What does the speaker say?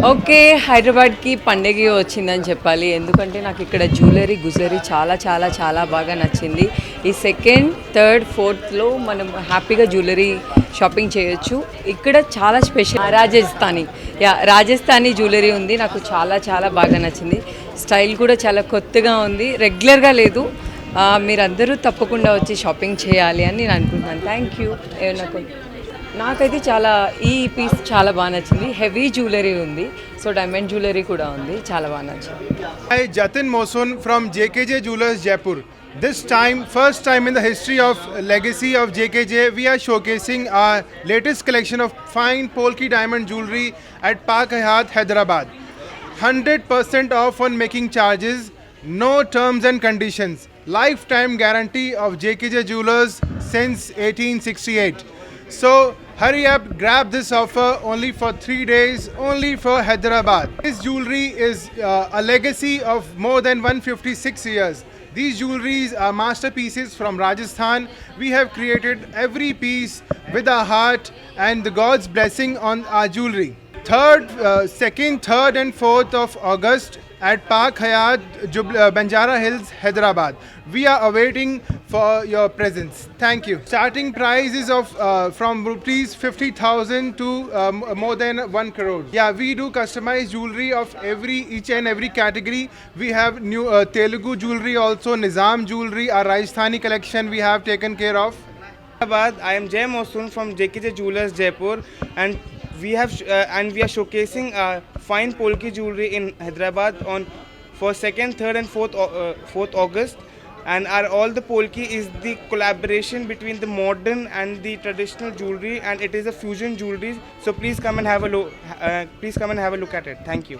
Okay. హైదరాబాద్‌కి పండగే వచ్చిందని చెప్పాలి. ఎందుకంటే నాకు ఇక్కడ గుజరీ చాలా చాలా చాలా బాగా నచ్చింది. ఈ సెకండ్, థర్డ్, ఫోర్త్‌లో మనం హ్యాపీగా జ్యువెలరీ షాపింగ్ చేయొచ్చు. ఇక్కడ చాలా స్పెషల్ రాజస్థానీ జ్యువెలరీ ఉంది. నాకు చాలా చాలా బాగా నచ్చింది. స్టైల్ కూడా చాలా కొత్తగా ఉంది. రెగ్యులర్‌గా లేదు. మీరందరూ తప్పకుండా వచ్చి షాపింగ్ చేయాలి అని నేను అనుకుంటున్నాను. Thank you. నాకైతే చాలా ఈ పీస్ చాలా బాగా నచ్చింది. హెవీ జ్యువెలరీ ఉంది. సో డైమండ్ జ్యువెలరీ కూడా ఉంది. చాలా బాగా నచ్చింది. Hi, Jatin Mosun from JKJ Jewelers Jaipur. This time, first time in the history of legacy of JKJ, we are showcasing our latest collection of fine Polki diamond jewelry at Park Hyatt, Hyderabad. 100% off on making charges, no terms and conditions. Lifetime guarantee of JKJ Jewelers since 1868. So hurry up, grab this offer only for 3 days, only for Hyderabad. This jewelry is a legacy of more than 156 years. These jewelries are masterpieces from Rajasthan. We have created every piece with our heart and the God's blessing on our jewelry. 2nd, 3rd and 4th of August at Park Hyatt, Banjara Hills, Hyderabad. We are awaiting for your presence. Thank you. Starting price is of from rupees 50,000 to more than 1 crore. Yeah, we do customized jewelry of each and every category. We have new Telugu jewelry also, Nizam jewelry, our Rajasthani collection we have taken care of. I am Jay Mosun from JKJ Jewelers Jaipur, and we are showcasing fine Polki jewelry in Hyderabad for 2nd, 3rd and 4th August. And all the Polki is the collaboration between the modern and the traditional jewelry, and it is a fusion jewelry. So please come and have a look at it. Thank you.